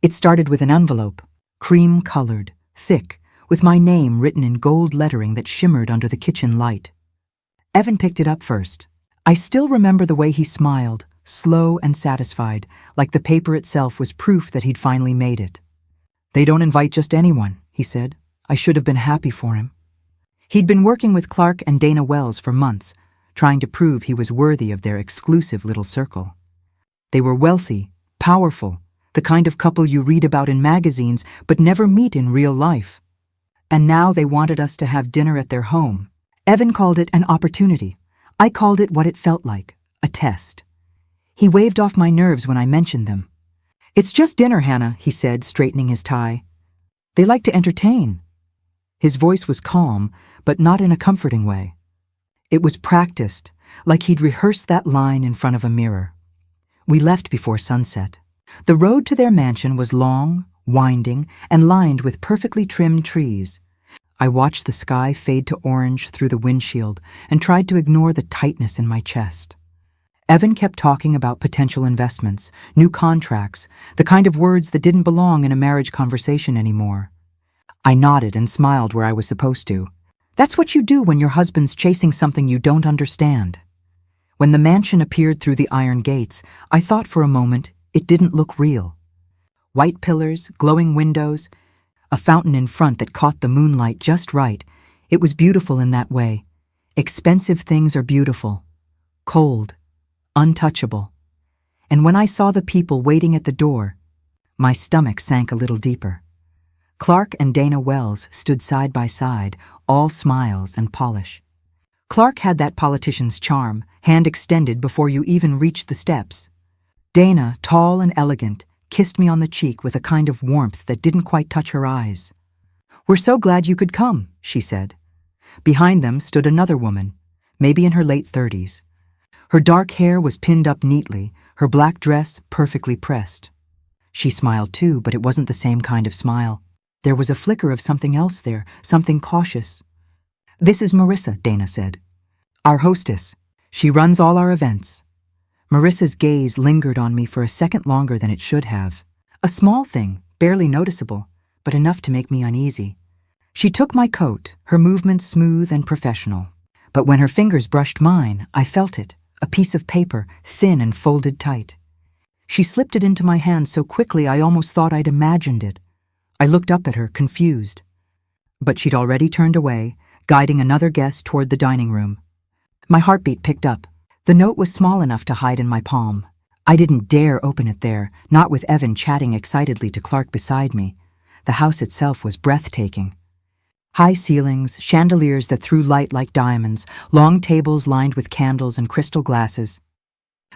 It started with an envelope, cream-colored, thick, with my name written in gold lettering that shimmered under the kitchen light. Evan picked it up first. I still remember the way he smiled, slow and satisfied, like the paper itself was proof that he'd finally made it. "They don't invite just anyone," he said. I should have been happy for him. He'd been working with Clark and Dana Wells for months, trying to prove he was worthy of their exclusive little circle. They were wealthy, powerful, the kind of couple you read about in magazines but never meet in real life. And now they wanted us to have dinner at their home. Evan called it an opportunity. I called it what it felt like, a test. He waved off my nerves when I mentioned them. "It's just dinner, Hannah," he said, straightening his tie. "They like to entertain." His voice was calm, but not in a comforting way. It was practiced, like he'd rehearsed that line in front of a mirror. We left before sunset. The road to their mansion was long, winding, and lined with perfectly trimmed trees. I watched the sky fade to orange through the windshield and tried to ignore the tightness in my chest. Evan kept talking about potential investments, new contracts, the kind of words that didn't belong in a marriage conversation anymore. I nodded and smiled where I was supposed to. That's what you do when your husband's chasing something you don't understand. When the mansion appeared through the iron gates, I thought for a moment it didn't look real. White pillars, glowing windows, a fountain in front that caught the moonlight just right. It was beautiful in that way. Expensive things are beautiful, cold, untouchable. And when I saw the people waiting at the door, my stomach sank a little deeper. Clark and Dana Wells stood side by side, all smiles and polish. Clark had that politician's charm, hand extended before you even reached the steps. Dana, tall and elegant, kissed me on the cheek with a kind of warmth that didn't quite touch her eyes. "We're so glad you could come," she said. Behind them stood another woman, maybe in her late 30s. Her dark hair was pinned up neatly, her black dress perfectly pressed. She smiled too, but it wasn't the same kind of smile. There was a flicker of something else there, something cautious. "This is Marissa," Dana said. "Our hostess. She runs all our events." Marissa's gaze lingered on me for a second longer than it should have. A small thing, barely noticeable, but enough to make me uneasy. She took my coat, her movements smooth and professional. But when her fingers brushed mine, I felt it, a piece of paper, thin and folded tight. She slipped it into my hand so quickly I almost thought I'd imagined it. I looked up at her, confused. But she'd already turned away, guiding another guest toward the dining room. My heartbeat picked up. The note was small enough to hide in my palm. I didn't dare open it there, not with Evan chatting excitedly to Clark beside me. The house itself was breathtaking. High ceilings, chandeliers that threw light like diamonds, long tables lined with candles and crystal glasses.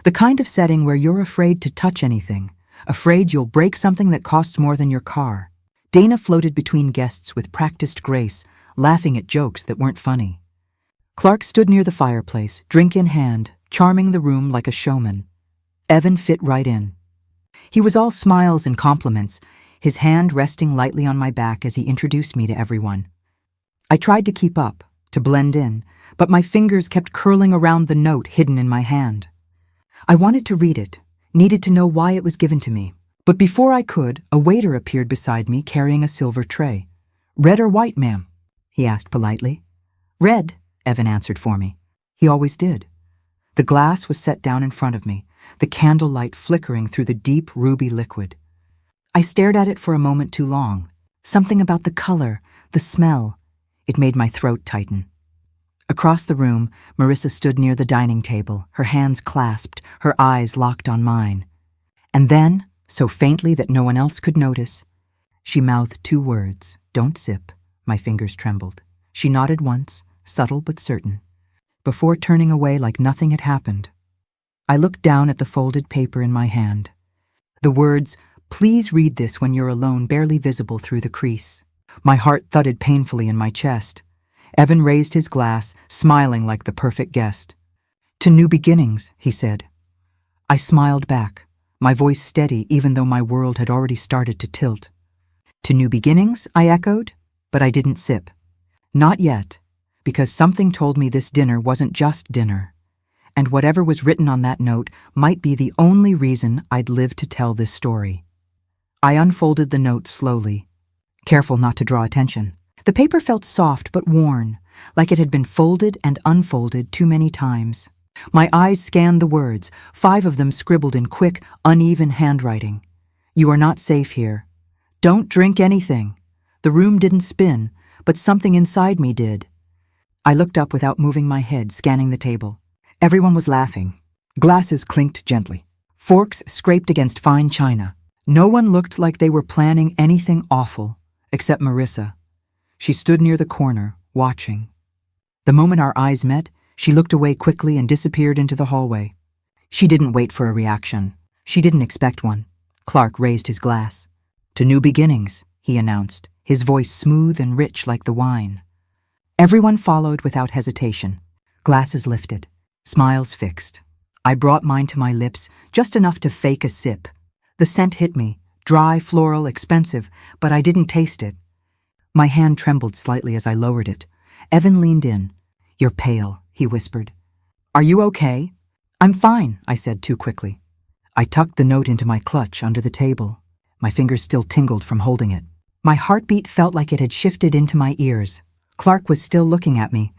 The kind of setting where you're afraid to touch anything, afraid you'll break something that costs more than your car. Dana floated between guests with practiced grace, laughing at jokes that weren't funny. Clark stood near the fireplace, drink in hand, charming the room like a showman. Evan fit right in. He was all smiles and compliments, his hand resting lightly on my back as he introduced me to everyone. I tried to keep up, to blend in, but my fingers kept curling around the note hidden in my hand. I wanted to read it, needed to know why it was given to me. But before I could, a waiter appeared beside me carrying a silver tray. "Red or white, ma'am?" he asked politely. "Red," Evan answered for me. He always did. The glass was set down in front of me, the candlelight flickering through the deep ruby liquid. I stared at it for a moment too long. Something about the color, the smell. It made my throat tighten. Across the room, Marissa stood near the dining table, her hands clasped, her eyes locked on mine. And then, so faintly that no one else could notice, she mouthed 2 words, "Don't sip." My fingers trembled. She nodded once, subtle but certain, before turning away like nothing had happened. I looked down at the folded paper in my hand. The words, "Please read this when you're alone," barely visible through the crease. My heart thudded painfully in my chest. Evan raised his glass, smiling like the perfect guest. "To new beginnings," he said. I smiled back, my voice steady even though my world had already started to tilt. "To new beginnings," I echoed, but I didn't sip. Not yet, because something told me this dinner wasn't just dinner, and whatever was written on that note might be the only reason I'd live to tell this story. I unfolded the note slowly, careful not to draw attention. The paper felt soft but worn, like it had been folded and unfolded too many times. My eyes scanned the words, 5 of them scribbled in quick, uneven handwriting. You are not safe here. Don't drink anything. The room didn't spin, but something inside me did. I looked up without moving my head, scanning the table. Everyone was laughing. Glasses clinked gently. Forks scraped against fine china. No one looked like they were planning anything awful, except Marissa. She stood near the corner, watching. The moment our eyes met, she looked away quickly and disappeared into the hallway. She didn't wait for a reaction. She didn't expect one. Clark raised his glass. To new beginnings, he announced, his voice smooth and rich like the wine. Everyone followed without hesitation. Glasses lifted, smiles fixed. I brought mine to my lips, just enough to fake a sip. The scent hit me, dry, floral, expensive, but I didn't taste it. My hand trembled slightly as I lowered it. Evan leaned in. You're pale, he whispered. Are you okay? I'm fine, I said too quickly. I tucked the note into my clutch under the table. My fingers still tingled from holding it. My heartbeat felt like it had shifted into my ears. Clark was still looking at me.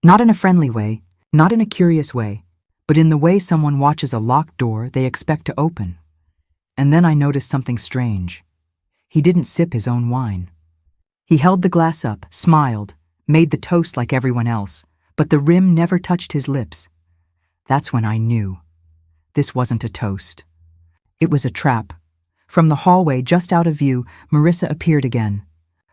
Not in a friendly way, not in a curious way, but in the way someone watches a locked door they expect to open. And then I noticed something strange. He didn't sip his own wine. He held the glass up, smiled, made the toast like everyone else, but the rim never touched his lips. That's when I knew. This wasn't a toast. It was a trap. From the hallway, just out of view, Marissa appeared again.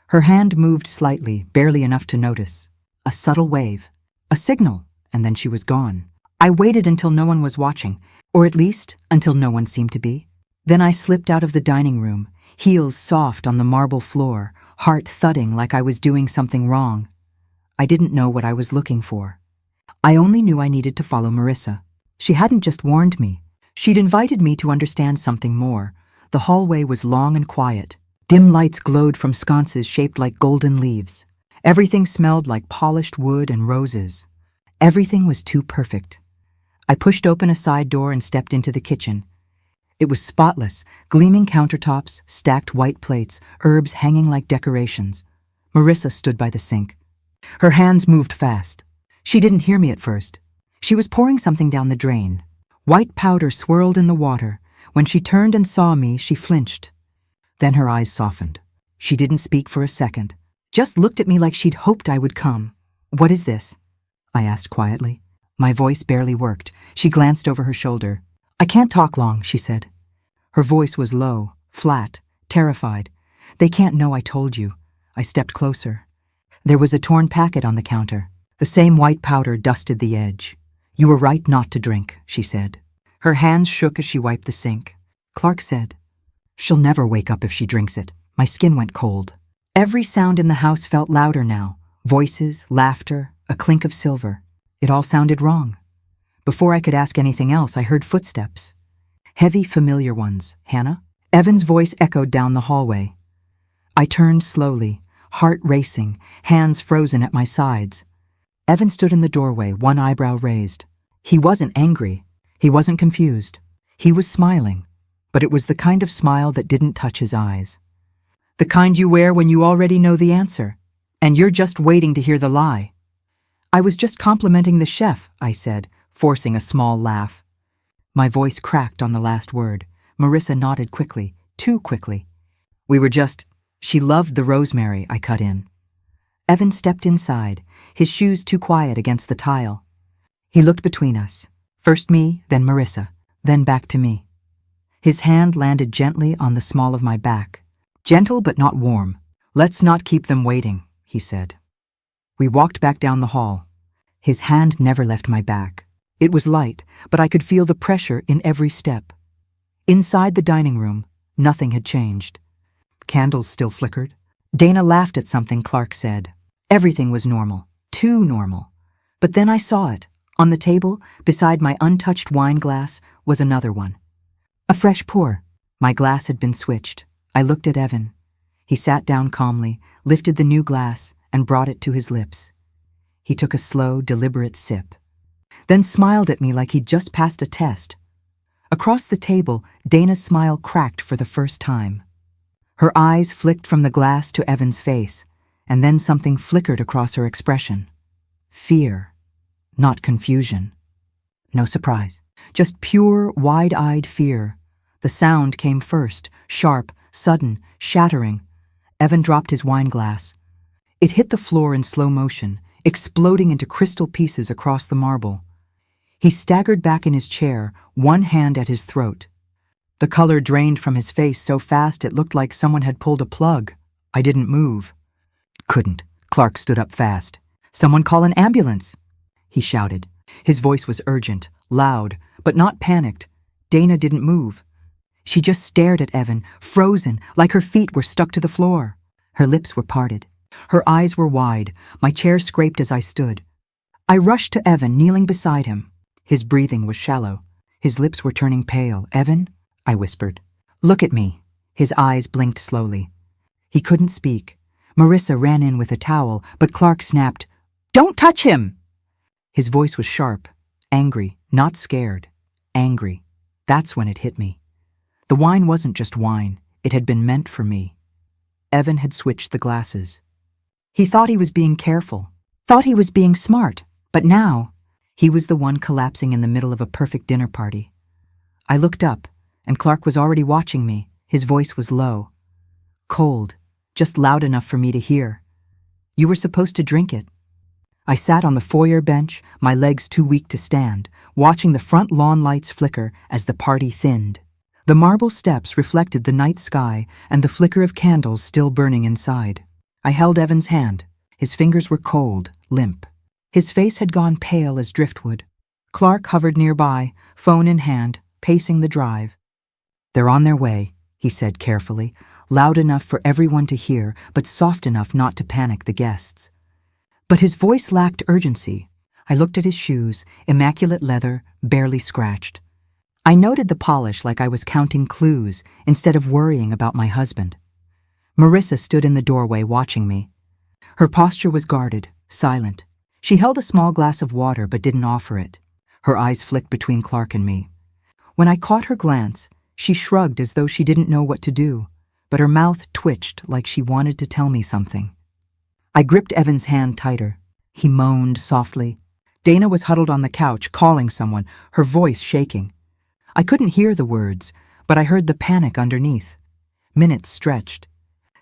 Her hand moved slightly, barely enough to notice. A subtle wave. A signal, and then she was gone. I waited until no one was watching, or at least until no one seemed to be. Then I slipped out of the dining room, heels soft on the marble floor, heart thudding like I was doing something wrong. I didn't know what I was looking for. I only knew I needed to follow Marissa. She hadn't just warned me. She'd invited me to understand something more. The hallway was long and quiet. Dim lights glowed from sconces shaped like golden leaves. Everything smelled like polished wood and roses. Everything was too perfect. I pushed open a side door and stepped into the kitchen. It was spotless, gleaming countertops, stacked white plates, herbs hanging like decorations. Marissa stood by the sink. Her hands moved fast. She didn't hear me at first. She was pouring something down the drain. White powder swirled in the water. When she turned and saw me, she flinched. Then her eyes softened. She didn't speak for a second, just looked at me like she'd hoped I would come. What is this? I asked quietly. My voice barely worked. She glanced over her shoulder. I can't talk long, she said. Her voice was low, flat, terrified. They can't know I told you. I stepped closer. There was a torn packet on the counter. The same white powder dusted the edge. You were right not to drink, she said. Her hands shook as she wiped the sink. Clark said, She'll never wake up if she drinks it. My skin went cold. Every sound in the house felt louder now. Voices, laughter, a clink of silver. It all sounded wrong. Before I could ask anything else, I heard footsteps. Heavy, familiar ones. Hannah? Evan's voice echoed down the hallway. I turned slowly, heart racing, hands frozen at my sides. Evan stood in the doorway, one eyebrow raised. He wasn't angry. He wasn't confused. He was smiling, but it was the kind of smile that didn't touch his eyes. The kind you wear when you already know the answer, and you're just waiting to hear the lie. I was just complimenting the chef, I said, forcing a small laugh. My voice cracked on the last word. Marissa nodded quickly, too quickly. She loved the rosemary, I cut in. Evan stepped inside, his shoes too quiet against the tile. He looked between us, first me, then Marissa, then back to me. His hand landed gently on the small of my back. Gentle but not warm. Let's not keep them waiting, he said. We walked back down the hall. His hand never left my back. It was light, but I could feel the pressure in every step. Inside the dining room, nothing had changed. Candles still flickered. Dana laughed at something Clark said. Everything was normal, too normal. But then I saw it. On the table, beside my untouched wine glass, was another one. A fresh pour. My glass had been switched. I looked at Evan. He sat down calmly, lifted the new glass, and brought it to his lips. He took a slow, deliberate sip, then smiled at me like he'd just passed a test. Across the table, Dana's smile cracked for the first time. Her eyes flicked from the glass to Evan's face, and then something flickered across her expression. Fear, not confusion. No surprise, just pure, wide-eyed fear. The sound came first, sharp, sudden, shattering. Evan dropped his wine glass. It hit the floor in slow motion, exploding into crystal pieces across the marble. He staggered back in his chair, one hand at his throat. The color drained from his face so fast it looked like someone had pulled a plug. I didn't move. Couldn't. Clark stood up fast. "Someone call an ambulance!" he shouted. His voice was urgent, loud, but not panicked. Dana didn't move. She just stared at Evan, frozen, like her feet were stuck to the floor. Her lips were parted. Her eyes were wide. My chair scraped as I stood. I rushed to Evan, kneeling beside him. His breathing was shallow. His lips were turning pale. "Evan," I whispered. "Look at me." His eyes blinked slowly. He couldn't speak. Marissa ran in with a towel, but Clark snapped, "Don't touch him!" His voice was sharp, angry, not scared. Angry. That's when it hit me. The wine wasn't just wine. It had been meant for me. Evan had switched the glasses. He thought he was being careful, thought he was being smart, but now he was the one collapsing in the middle of a perfect dinner party. I looked up, and Clark was already watching me. His voice was low, cold, just loud enough for me to hear. "You were supposed to drink it." I sat on the foyer bench, my legs too weak to stand, watching the front lawn lights flicker as the party thinned. The marble steps reflected the night sky and the flicker of candles still burning inside. I held Evan's hand. His fingers were cold, limp. His face had gone pale as driftwood. Clark hovered nearby, phone in hand, pacing the drive. "They're on their way," he said carefully, loud enough for everyone to hear, but soft enough not to panic the guests. But his voice lacked urgency. I looked at his shoes, immaculate leather, barely scratched. I noted the polish like I was counting clues instead of worrying about my husband. Marissa stood in the doorway watching me. Her posture was guarded, silent. She held a small glass of water but didn't offer it. Her eyes flicked between Clark and me. When I caught her glance, she shrugged as though she didn't know what to do, but her mouth twitched like she wanted to tell me something. I gripped Evan's hand tighter. He moaned softly. Dana was huddled on the couch, calling someone, her voice shaking. I couldn't hear the words, but I heard the panic underneath. Minutes stretched.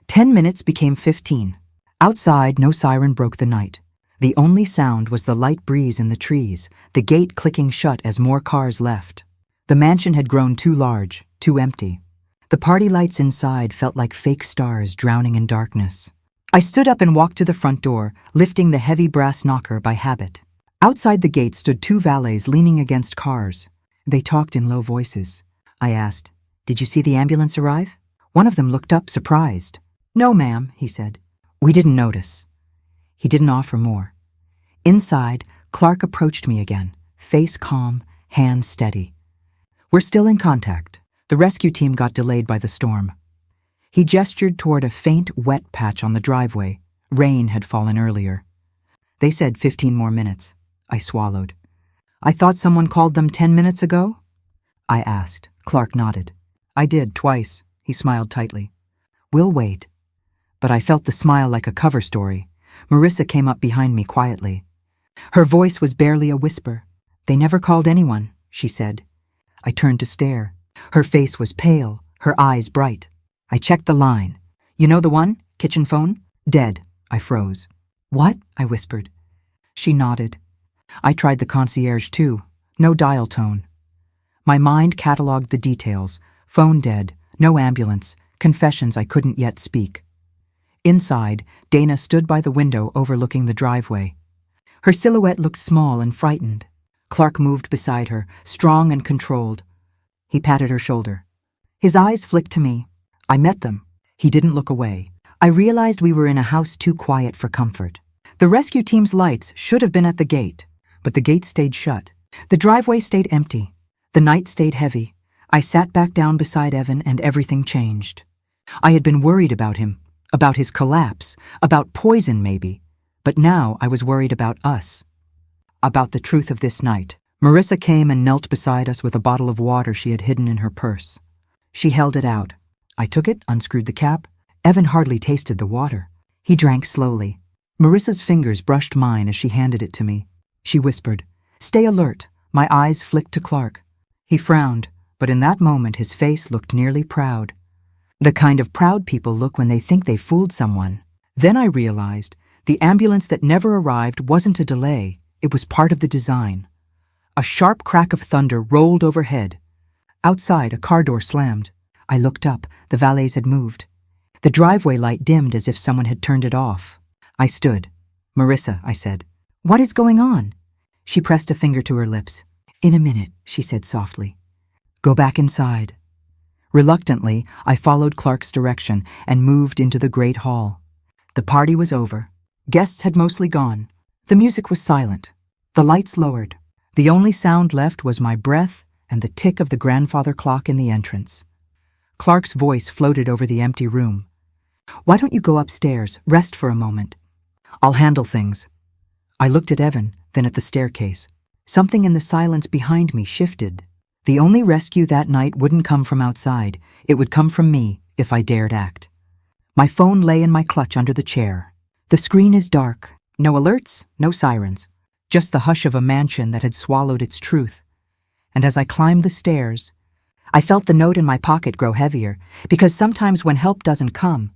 10 minutes became 15. Outside, no siren broke the night. The only sound was the light breeze in the trees, the gate clicking shut as more cars left. The mansion had grown too large, too empty. The party lights inside felt like fake stars drowning in darkness. I stood up and walked to the front door, lifting the heavy brass knocker by habit. Outside the gate stood 2 valets leaning against cars. They talked in low voices. I asked, "Did you see the ambulance arrive?" One of them looked up, surprised. "No, ma'am," he said. "We didn't notice." He didn't offer more. Inside, Clark approached me again, face calm, hands steady. "We're still in contact. The rescue team got delayed by the storm." He gestured toward a faint, wet patch on the driveway. Rain had fallen earlier. "They said 15 more minutes." I swallowed. "I thought someone called them 10 minutes ago?" I asked. Clark nodded. "I did, twice." He smiled tightly. "We'll wait." But I felt the smile like a cover story. Marissa came up behind me quietly. Her voice was barely a whisper. "They never called anyone," she said. I turned to stare. Her face was pale, her eyes bright. I checked the line. "You know the one? Kitchen phone?" "Dead." I froze. "What?" I whispered. She nodded. I tried the concierge too. No dial tone. My mind cataloged the details. Phone dead, no ambulance, confessions I couldn't yet speak. Inside, Dana stood by the window overlooking the driveway. Her silhouette looked small and frightened. Clark moved beside her, strong and controlled. He patted her shoulder. His eyes flicked to me. I met them. He didn't look away. I realized we were in a house too quiet for comfort. The rescue team's lights should have been at the gate, but the gate stayed shut. The driveway stayed empty. The night stayed heavy. I sat back down beside Evan and everything changed. I had been worried about him, about his collapse, about poison maybe, but now I was worried about us, about the truth of this night. Marissa came and knelt beside us with a bottle of water she had hidden in her purse. She held it out. I took it, unscrewed the cap. Evan hardly tasted the water. He drank slowly. Marissa's fingers brushed mine as she handed it to me. She whispered, "Stay alert." My eyes flicked to Clark. He frowned, but in that moment his face looked nearly proud. The kind of proud people look when they think they fooled someone. Then I realized the ambulance that never arrived wasn't a delay, it was part of the design. A sharp crack of thunder rolled overhead. Outside, a car door slammed. I looked up. The valets had moved. The driveway light dimmed as if someone had turned it off. I stood. "Marissa," I said. "What is going on?" She pressed a finger to her lips. "In a minute," she said softly. "Go back inside." Reluctantly, I followed Clark's direction and moved into the great hall. The party was over. Guests had mostly gone. The music was silent. The lights lowered. The only sound left was my breath and the tick of the grandfather clock in the entrance. Clark's voice floated over the empty room. "Why don't you go upstairs, rest for a moment? I'll handle things." I looked at Evan, then at the staircase. Something in the silence behind me shifted. The only rescue that night wouldn't come from outside. It would come from me, if I dared act. My phone lay in my clutch under the chair. The screen is dark. No alerts, no sirens. Just the hush of a mansion that had swallowed its truth. And as I climbed the stairs, I felt the note in my pocket grow heavier, because sometimes when help doesn't come,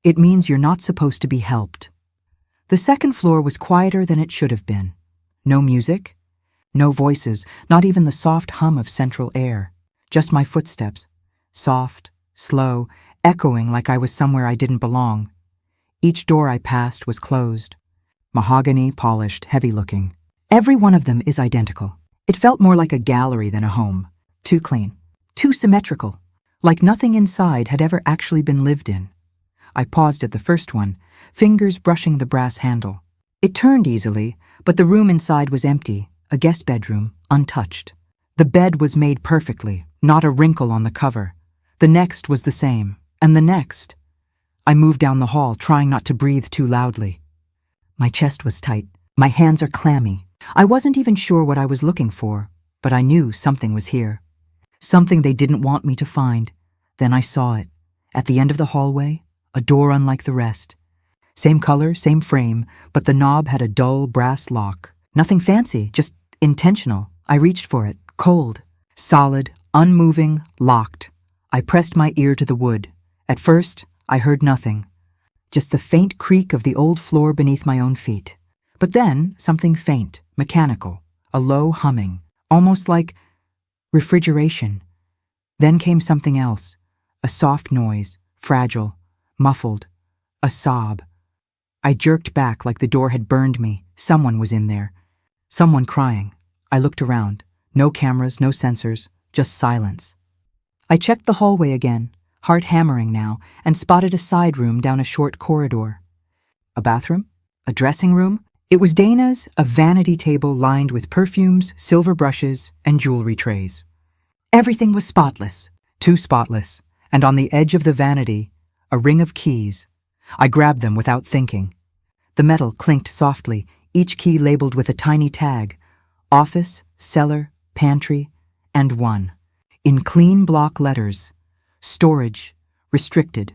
it means you're not supposed to be helped. The second floor was quieter than it should have been. No music, no voices, not even the soft hum of central air. Just my footsteps, soft, slow, echoing like I was somewhere I didn't belong. Each door I passed was closed. Mahogany, polished, heavy-looking. Every one of them is identical. It felt more like a gallery than a home. Too clean. Too symmetrical. Like nothing inside had ever actually been lived in. I paused at the first one, fingers brushing the brass handle. It turned easily, but the room inside was empty, a guest bedroom, untouched. The bed was made perfectly, not a wrinkle on the cover. The next was the same, and the next. I moved down the hall, trying not to breathe too loudly. My chest was tight. My hands are clammy. I wasn't even sure what I was looking for, but I knew something was here. Something they didn't want me to find. Then I saw it. At the end of the hallway, a door unlike the rest. Same color, same frame, but the knob had a dull brass lock. Nothing fancy, just intentional. I reached for it, cold, solid, unmoving, locked. I pressed my ear to the wood. At first, I heard nothing. Just the faint creak of the old floor beneath my own feet. But then, something faint, mechanical, a low humming, almost like refrigeration. Then came something else, a soft noise, fragile, muffled, a sob. I jerked back like the door had burned me. Someone was in there. Someone crying. I looked around. No cameras, no sensors, just silence. I checked the hallway again, heart hammering now, and spotted a side room down a short corridor. A bathroom? A dressing room? It was Dana's, a vanity table lined with perfumes, silver brushes, and jewelry trays. Everything was spotless, too spotless, and on the edge of the vanity, a ring of keys. I grabbed them without thinking. The metal clinked softly, each key labeled with a tiny tag: office, cellar, pantry, and one. In clean block letters: storage, restricted.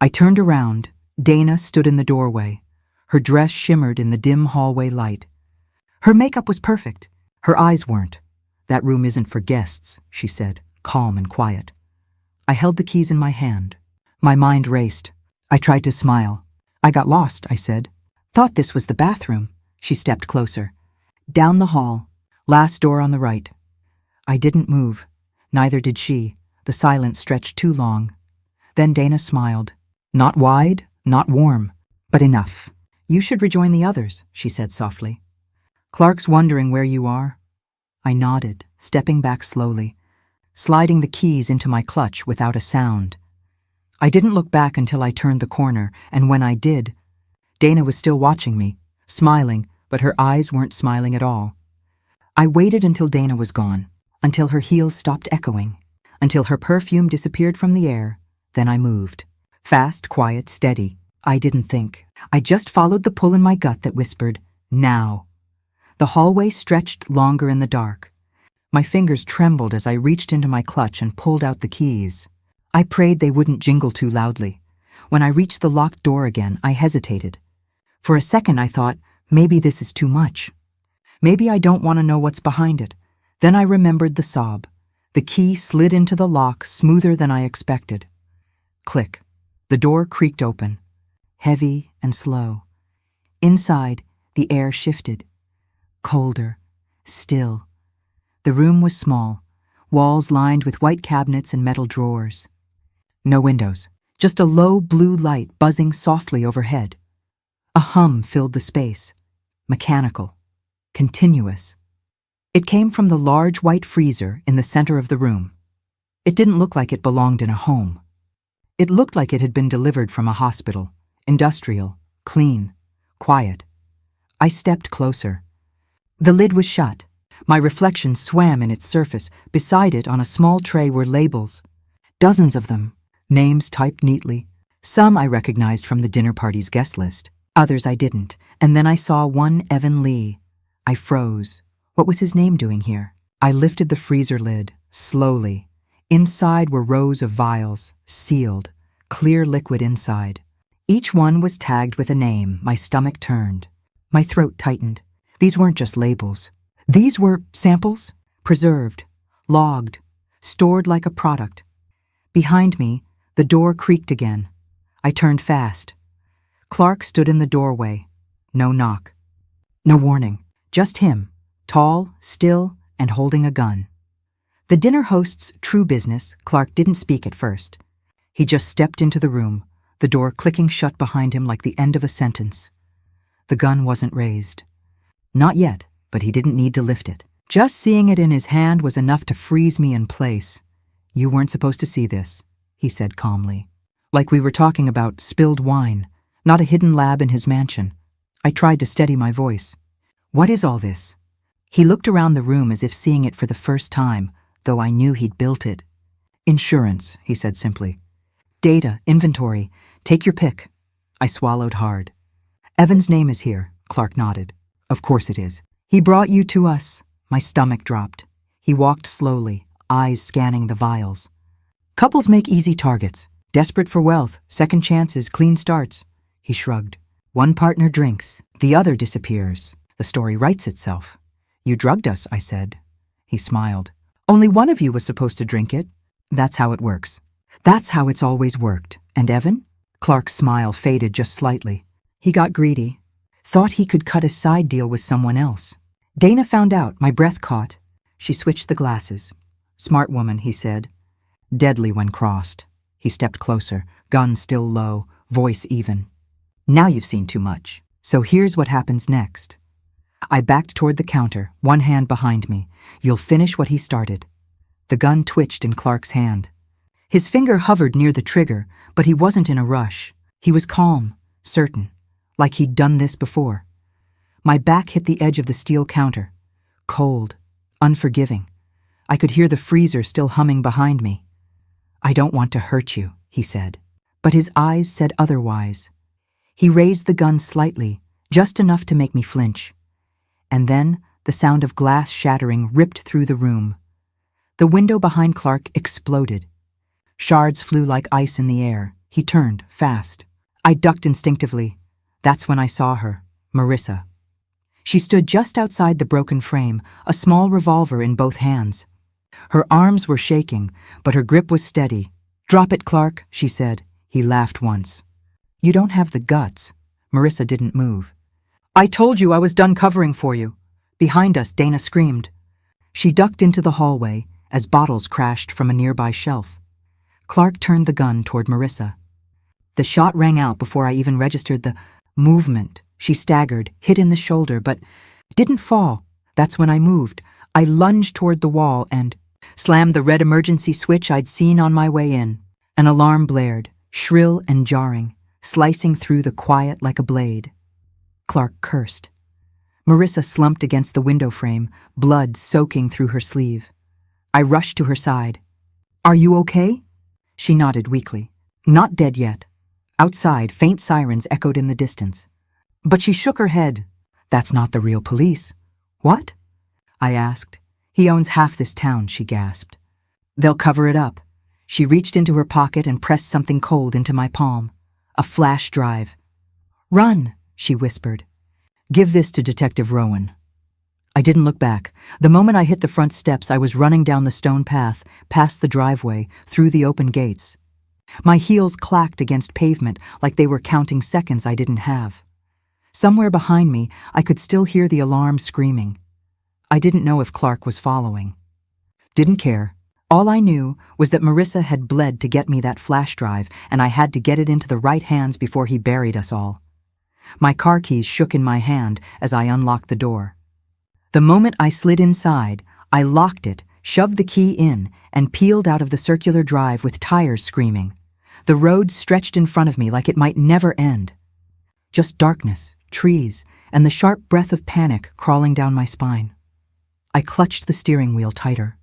I turned around. Dana stood in the doorway. Her dress shimmered in the dim hallway light. Her makeup was perfect. Her eyes weren't. "That room isn't for guests," she said, calm and quiet. I held the keys in my hand. My mind raced. I tried to smile. "I got lost," I said. "Thought this was the bathroom." She stepped closer. Down the hall. Last door on the right. I didn't move. Neither did she. The silence stretched too long. Then Dana smiled. Not wide, not warm, but enough. "You should rejoin the others," she said softly. "Clark's wondering where you are." I nodded, stepping back slowly, sliding the keys into my clutch without a sound. I didn't look back until I turned the corner, and when I did, Dana was still watching me, smiling, but her eyes weren't smiling at all. I waited until Dana was gone, until her heels stopped echoing, until her perfume disappeared from the air. Then I moved. Fast, quiet, steady. I didn't think. I just followed the pull in my gut that whispered, "Now." The hallway stretched longer in the dark. My fingers trembled as I reached into my clutch and pulled out the keys. I prayed they wouldn't jingle too loudly. When I reached the locked door again, I hesitated. For a second I thought, maybe this is too much. Maybe I don't want to know what's behind it. Then I remembered the sob. The key slid into the lock smoother than I expected. Click. The door creaked open, heavy and slow. Inside, the air shifted. Colder, still. The room was small, walls lined with white cabinets and metal drawers. No windows, just a low blue light buzzing softly overhead. A hum filled the space, mechanical, continuous. It came from the large white freezer in the center of the room. It didn't look like it belonged in a home. It looked like it had been delivered from a hospital, industrial, clean, quiet. I stepped closer. The lid was shut. My reflection swam in its surface. Beside it, on a small tray, were labels. Dozens of them, names typed neatly. Some I recognized from the dinner party's guest list. Others I didn't. And then I saw one Evan Lee. I froze. What was his name doing here? I lifted the freezer lid, slowly. Inside were rows of vials, sealed, clear liquid inside. Each one was tagged with a name. My stomach turned. My throat tightened. These weren't just labels. These were samples, preserved, logged, stored like a product. Behind me, the door creaked again. I turned fast. Clark stood in the doorway. No knock. No warning. Just him, tall, still, and holding a gun. The dinner host's true business, Clark didn't speak at first. He just stepped into the room, the door clicking shut behind him like the end of a sentence. The gun wasn't raised. Not yet, but he didn't need to lift it. Just seeing it in his hand was enough to freeze me in place. "You weren't supposed to see this," he said calmly. Like we were talking about spilled wine, not a hidden lab in his mansion. I tried to steady my voice. "What is all this?" He looked around the room as if seeing it for the first time, though I knew he'd built it. "Insurance," he said simply. "Data, inventory, take your pick." I swallowed hard. "Evan's name is here," Clark nodded. "Of course it is. He brought you to us." My stomach dropped. He walked slowly, eyes scanning the vials. "Couples make easy targets. Desperate for wealth, second chances, clean starts." He shrugged. "One partner drinks, the other disappears. The story writes itself." "You drugged us," I said. He smiled. "Only one of you was supposed to drink it." "That's how it works." "That's how it's always worked. And Evan?" Clark's smile faded just slightly. "He got greedy. Thought he could cut a side deal with someone else. Dana found out, my breath caught." She switched the glasses. "Smart woman," he said. "Deadly when crossed." He stepped closer, gun still low, voice even. "Now you've seen too much. So here's what happens next." I backed toward the counter, one hand behind me. "You'll finish what he started." The gun twitched in Clark's hand. His finger hovered near the trigger, but he wasn't in a rush. He was calm, certain, like he'd done this before. My back hit the edge of the steel counter. Cold, unforgiving. I could hear the freezer still humming behind me. "I don't want to hurt you," he said. But his eyes said otherwise. He raised the gun slightly, just enough to make me flinch. And then the sound of glass shattering ripped through the room. The window behind Clark exploded. Shards flew like ice in the air. He turned, fast. I ducked instinctively. That's when I saw her, Marissa. She stood just outside the broken frame, a small revolver in both hands. Her arms were shaking, but her grip was steady. "Drop it, Clark," she said. He laughed once. "You don't have the guts." Marissa didn't move. "I told you I was done covering for you." Behind us, Dana screamed. She ducked into the hallway as bottles crashed from a nearby shelf. Clark turned the gun toward Marissa. The shot rang out before I even registered the movement. She staggered, hit in the shoulder, but didn't fall. That's when I moved. I lunged toward the wall and slammed the red emergency switch I'd seen on my way in. An alarm blared, shrill and jarring, slicing through the quiet like a blade. Clark cursed. Marissa slumped against the window frame, blood soaking through her sleeve. I rushed to her side. "Are you okay?" She nodded weakly. "Not dead yet." Outside, faint sirens echoed in the distance. But she shook her head. "That's not the real police." "What?" I asked. "He owns half this town," she gasped. "They'll cover it up." She reached into her pocket and pressed something cold into my palm. A flash drive. "Run," she whispered. "Give this to Detective Rowan." I didn't look back. The moment I hit the front steps, I was running down the stone path, past the driveway, through the open gates. My heels clacked against pavement like they were counting seconds I didn't have. Somewhere behind me, I could still hear the alarm screaming. I didn't know if Clark was following. Didn't care. All I knew was that Marissa had bled to get me that flash drive, and I had to get it into the right hands before he buried us all. My car keys shook in my hand as I unlocked the door. The moment I slid inside, I locked it, shoved the key in, and peeled out of the circular drive with tires screaming. The road stretched in front of me like it might never end. Just darkness, trees, and the sharp breath of panic crawling down my spine. I clutched the steering wheel tighter.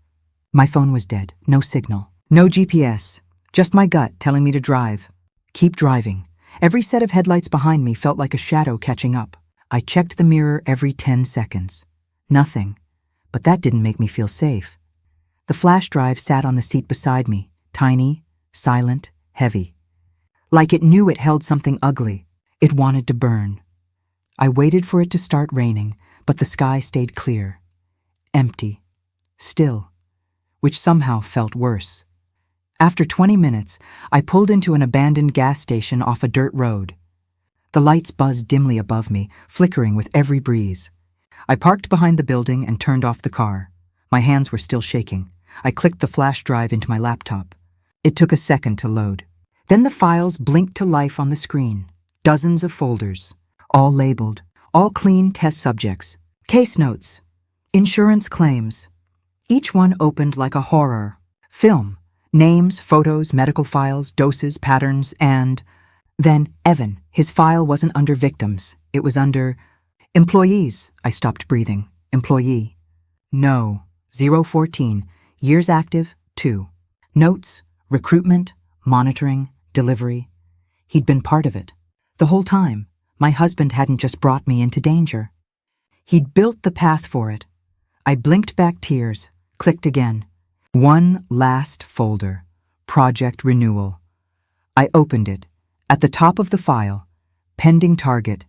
My phone was dead, no signal, no GPS, just my gut telling me to drive. Keep driving. Every set of headlights behind me felt like a shadow catching up. I checked the mirror every 10 seconds. Nothing, but that didn't make me feel safe. The flash drive sat on the seat beside me, tiny, silent, heavy. Like it knew it held something ugly. It wanted to burn. I waited for it to start raining, but the sky stayed clear. Empty. Still. Which somehow felt worse. After 20 minutes, I pulled into an abandoned gas station off a dirt road. The lights buzzed dimly above me, flickering with every breeze. I parked behind the building and turned off the car. My hands were still shaking. I clicked the flash drive into my laptop. It took a second to load. Then the files blinked to life on the screen. Dozens of folders, all labeled, all clean test subjects. Case notes. Insurance claims. Each one opened like a horror. Film. Names, photos, medical files, doses, patterns, and... Then Evan. His file wasn't under victims. It was under... Employees. I stopped breathing. Employee. No. 014. Years active, 2. Notes, recruitment, monitoring, delivery. He'd been part of it. The whole time, my husband hadn't just brought me into danger. He'd built the path for it. I blinked back tears, clicked again. One last folder. Project renewal. I opened it. At the top of the file, pending target.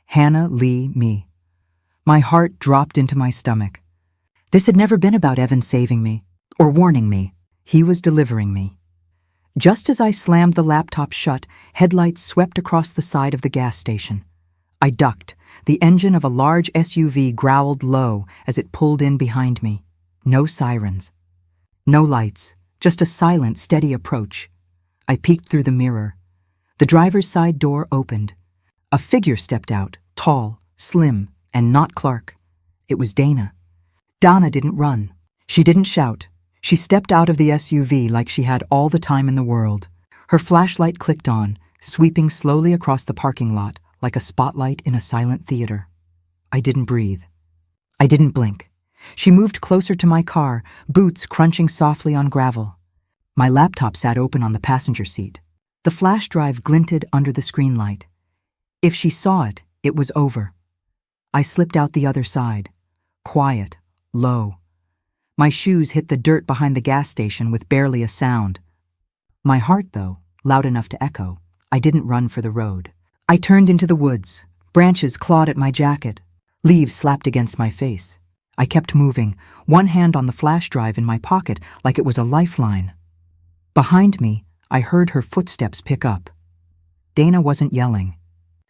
Hannah Lee Me. My heart dropped into my stomach. This had never been about Evan saving me, or warning me. He was delivering me. Just as I slammed the laptop shut, headlights swept across the side of the gas station. I ducked. The engine of a large SUV growled low as it pulled in behind me. No sirens. No lights, just a silent, steady approach. I peeked through the mirror. The driver's side door opened. A figure stepped out, tall, slim, and not Clark. It was Dana. Dana didn't run. She didn't shout. She stepped out of the SUV like she had all the time in the world. Her flashlight clicked on, sweeping slowly across the parking lot like a spotlight in a silent theater. I didn't breathe. I didn't blink. She moved closer to my car, boots crunching softly on gravel. My laptop sat open on the passenger seat. The flash drive glinted under the screen light. If she saw it, it was over. I slipped out the other side. Quiet, low. My shoes hit the dirt behind the gas station with barely a sound. My heart, though, loud enough to echo. I didn't run for the road. I turned into the woods. Branches clawed at my jacket. Leaves slapped against my face. I kept moving, one hand on the flash drive in my pocket like it was a lifeline. Behind me, I heard her footsteps pick up. Dana wasn't yelling.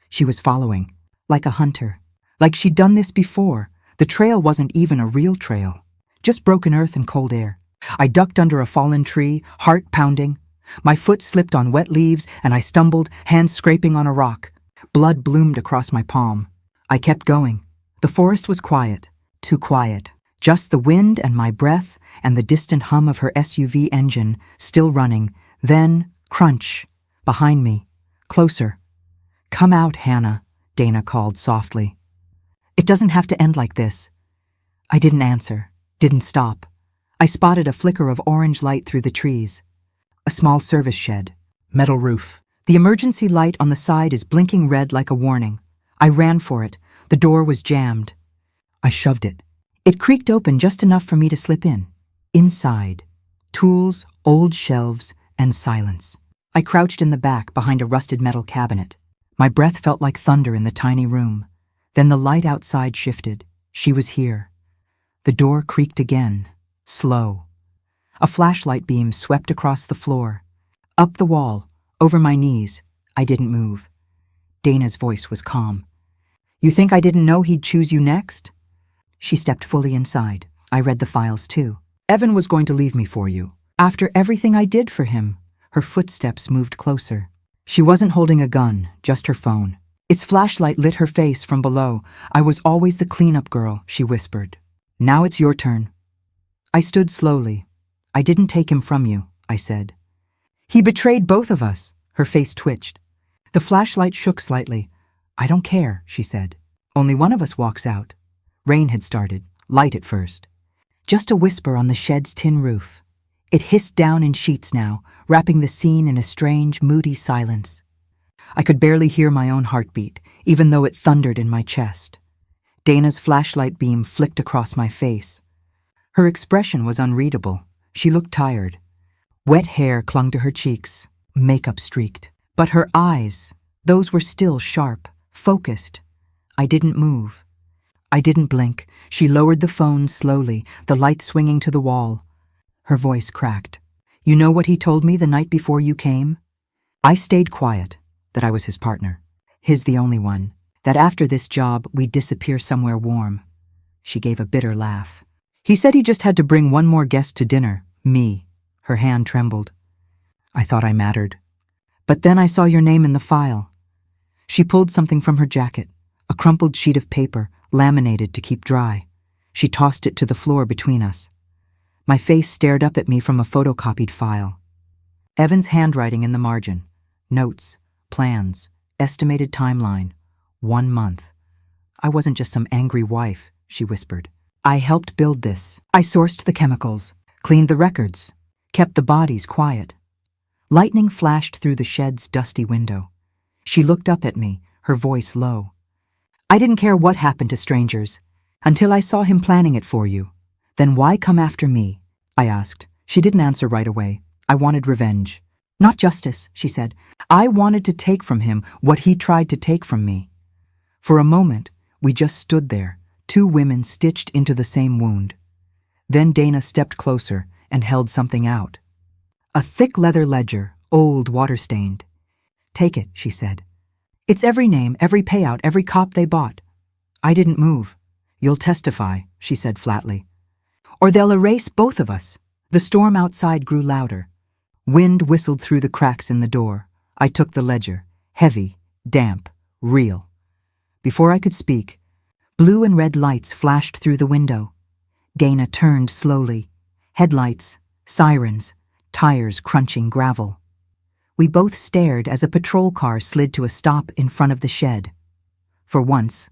She was following, like a hunter. Like she'd done this before. The trail wasn't even a real trail. Just broken earth and cold air. I ducked under a fallen tree, heart pounding. My foot slipped on wet leaves and I stumbled, hands scraping on a rock. Blood bloomed across my palm. I kept going. The forest was quiet. Too quiet. Just the wind and my breath and the distant hum of her SUV engine, still running. Then, crunch. Behind me. Closer. "Come out, Hannah," Dana called softly. "It doesn't have to end like this." I didn't answer, didn't stop. I spotted a flicker of orange light through the trees. A small service shed, metal roof. The emergency light on the side is blinking red like a warning. I ran for it. The door was jammed. I shoved it. It creaked open just enough for me to slip in. Inside. Tools, old shelves, and silence. I crouched in the back behind a rusted metal cabinet. My breath felt like thunder in the tiny room. Then the light outside shifted. She was here. The door creaked again, slow. A flashlight beam swept across the floor. Up the wall, over my knees. I didn't move. Dana's voice was calm. "You think I didn't know he'd choose you next?" She stepped fully inside. I read the files too. "Evan was going to leave me for you. After everything I did for him." Her footsteps moved closer. She wasn't holding a gun, just her phone. Its flashlight lit her face from below. "I was always the cleanup girl," she whispered. "Now it's your turn." I stood slowly. "I didn't take him from you," I said. "He betrayed both of us." Her face twitched. The flashlight shook slightly. "I don't care," she said. "Only one of us walks out." Rain had started, light at first. Just a whisper on the shed's tin roof. It hissed down in sheets now, wrapping the scene in a strange, moody silence. I could barely hear my own heartbeat, even though it thundered in my chest. Dana's flashlight beam flicked across my face. Her expression was unreadable. She looked tired. Wet hair clung to her cheeks, makeup streaked. But her eyes, those were still sharp, focused. I didn't move. I didn't blink. She lowered the phone slowly, the light swinging to the wall. Her voice cracked. "You know what he told me the night before you came?" I stayed quiet, that I was his partner. His the only one. That after this job, we'd disappear somewhere warm. She gave a bitter laugh. "He said he just had to bring one more guest to dinner, me." Her hand trembled. I thought I mattered. "But then I saw your name in the file." She pulled something from her jacket, a crumpled sheet of paper, laminated to keep dry. She tossed it to the floor between us. My face stared up at me from a photocopied file. Evan's handwriting in the margin. Notes, plans, estimated timeline. 1 month. "I wasn't just some angry wife," she whispered. "I helped build this. I sourced the chemicals, cleaned the records, kept the bodies quiet." Lightning flashed through the shed's dusty window. She looked up at me, her voice low. "I didn't care what happened to strangers, until I saw him planning it for you. Then why come after me?" I asked. She didn't answer right away. "I wanted revenge." "Not justice," she said. "I wanted to take from him what he tried to take from me." For a moment, we just stood there, 2 women stitched into the same wound. Then Dana stepped closer and held something out. A thick leather ledger, old, water-stained. "Take it," she said. "It's every name, every payout, every cop they bought." I didn't move. "You'll testify," she said flatly. "Or they'll erase both of us." The storm outside grew louder. Wind whistled through the cracks in the door. I took the ledger. Heavy, damp, real. Before I could speak, blue and red lights flashed through the window. Dana turned slowly. Headlights, sirens, tires crunching gravel. We both stared as a patrol car slid to a stop in front of the shed. For once,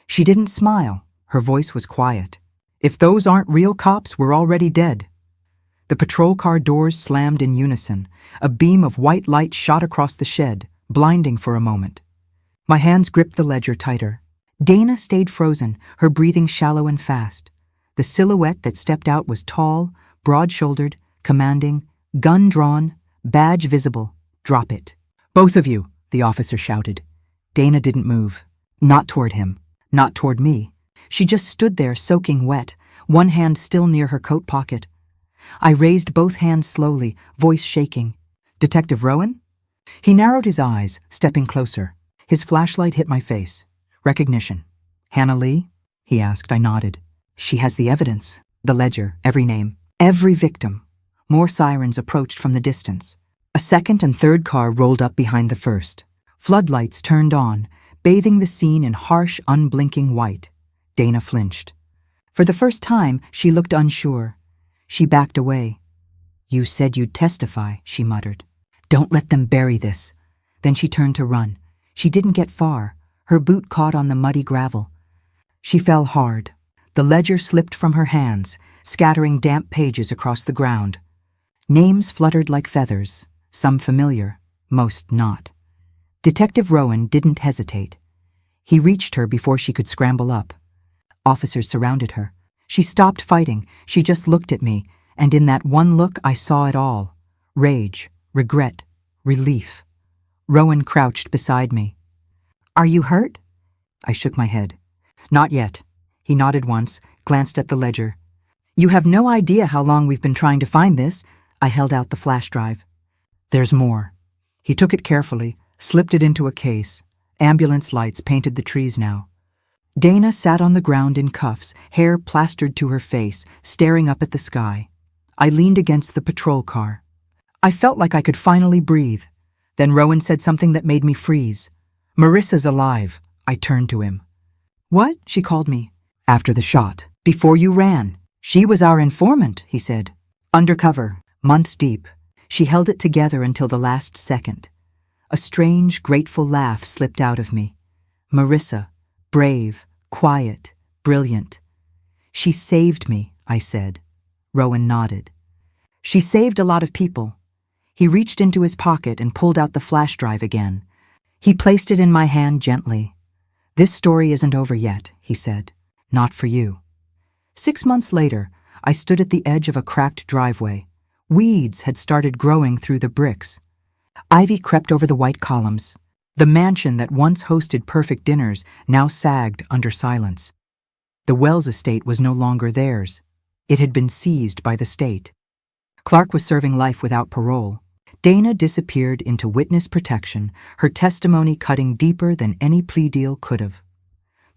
she didn't smile. Her voice was quiet. "If those aren't real cops, we're already dead." The patrol car doors slammed in unison. A beam of white light shot across the shed, blinding for a moment. My hands gripped the ledger tighter. Dana stayed frozen, her breathing shallow and fast. The silhouette that stepped out was tall, broad-shouldered, commanding, gun drawn, badge visible. "Drop it." "Both of you," the officer shouted. Dana didn't move. Not toward him. Not toward me. She just stood there soaking wet, one hand still near her coat pocket. I raised both hands slowly, voice shaking. "Detective Rowan?" He narrowed his eyes, stepping closer. His flashlight hit my face. Recognition. "Hannah Lee?" he asked. I nodded. "She has the evidence. The ledger, every name, every victim." More sirens approached from the distance. A second and third car rolled up behind the first. Floodlights turned on, bathing the scene in harsh, unblinking white. Dana flinched. For the first time, she looked unsure. She backed away. "You said you'd testify," she muttered. "Don't let them bury this." Then she turned to run. She didn't get far. Her boot caught on the muddy gravel. She fell hard. The ledger slipped from her hands, scattering damp pages across the ground. Names fluttered like feathers, some familiar, most not. Detective Rowan didn't hesitate. He reached her before she could scramble up. Officers surrounded her. She stopped fighting. She just looked at me, And in that one look I saw it all: rage, regret, relief. Rowan crouched beside me. "Are you hurt?" I shook my head. "Not yet." He nodded once, glanced at the ledger. "You have no idea how long we've been trying to find this." I held out the flash drive. "There's more." He took it carefully, slipped it into a case. Ambulance lights painted the trees now. Dana sat on the ground in cuffs, hair plastered to her face, staring up at the sky. I leaned against the patrol car. I felt like I could finally breathe. Then Rowan said something that made me freeze. "Marissa's alive." I turned to him. "What?" she called me. "After the shot. Before you ran. She was our informant," he said. "Undercover. Months deep." She held it together until the last second. A strange, grateful laugh slipped out of me. Marissa. Brave, quiet, brilliant. "She saved me," I said. Rowan nodded. "She saved a lot of people." He reached into his pocket and pulled out the flash drive again. He placed it in my hand gently. "This story isn't over yet," he said. "Not for you." 6 months later, I stood at the edge of a cracked driveway. Weeds had started growing through the bricks. Ivy crept over the white columns. The mansion that once hosted perfect dinners now sagged under silence. The Wells estate was no longer theirs. It had been seized by the state. Clark was serving life without parole. Dana disappeared into witness protection, her testimony cutting deeper than any plea deal could have.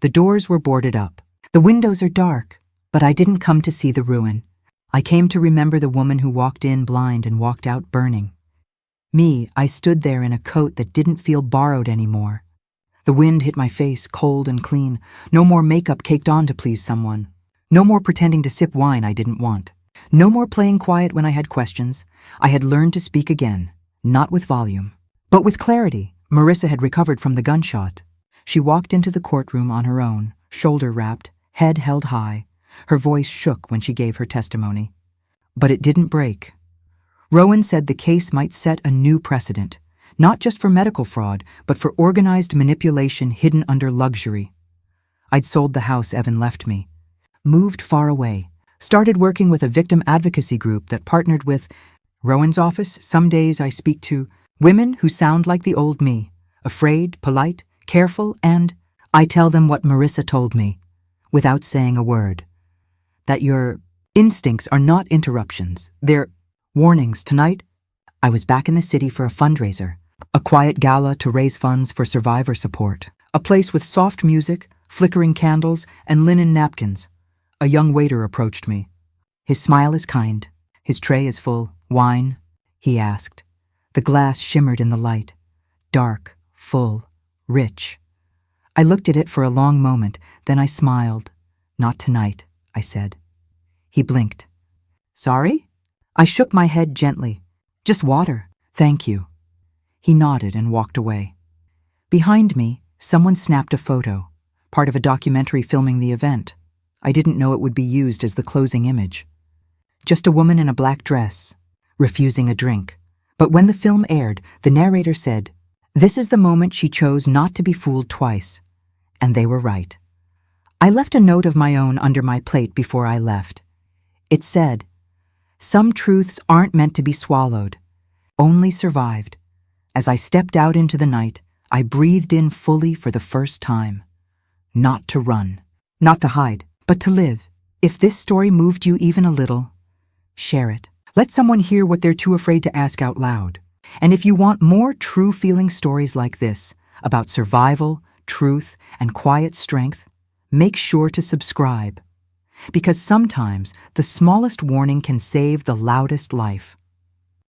The doors were boarded up. The windows are dark, but I didn't come to see the ruin. I came to remember the woman who walked in blind and walked out burning. Me, I stood there in a coat that didn't feel borrowed anymore. The wind hit my face, cold and clean. No more makeup caked on to please someone. No more pretending to sip wine I didn't want. No more playing quiet when I had questions. I had learned to speak again, not with volume, but with clarity. Marissa had recovered from the gunshot. She walked into the courtroom on her own, shoulder wrapped, head held high. Her voice shook when she gave her testimony. But it didn't break. Rowan said the case might set a new precedent, not just for medical fraud, but for organized manipulation hidden under luxury. I'd sold the house Evan left me, moved far away, started working with a victim advocacy group that partnered with Rowan's office. Some days I speak to women who sound like the old me, afraid, polite, careful, and I tell them what Marissa told me, without saying a word. That your instincts are not interruptions, they're warnings. Tonight, I was back in the city for a fundraiser, a quiet gala to raise funds for survivor support, a place with soft music, flickering candles, and linen napkins. A young waiter approached me. His smile is kind. His tray is full. "Wine?" he asked. The glass shimmered in the light. Dark, full, rich. I looked at it for a long moment, then I smiled. "Not tonight," I said. He blinked. "Sorry?" I shook my head gently. "Just water, thank you." He nodded and walked away. Behind me, someone snapped a photo, part of a documentary filming the event. I didn't know it would be used as the closing image. Just a woman in a black dress, refusing a drink. But when the film aired, the narrator said, "This is the moment she chose not to be fooled twice." And they were right. I left a note of my own under my plate before I left. It said, "Some truths aren't meant to be swallowed, only survived." As I stepped out into the night, I breathed in fully for the first time. Not to run, not to hide, but to live. If this story moved you even a little, share it. Let someone hear what they're too afraid to ask out loud. And if you want more true-feeling stories like this, about survival, truth, and quiet strength, make sure to subscribe. Because sometimes the smallest warning can save the loudest life.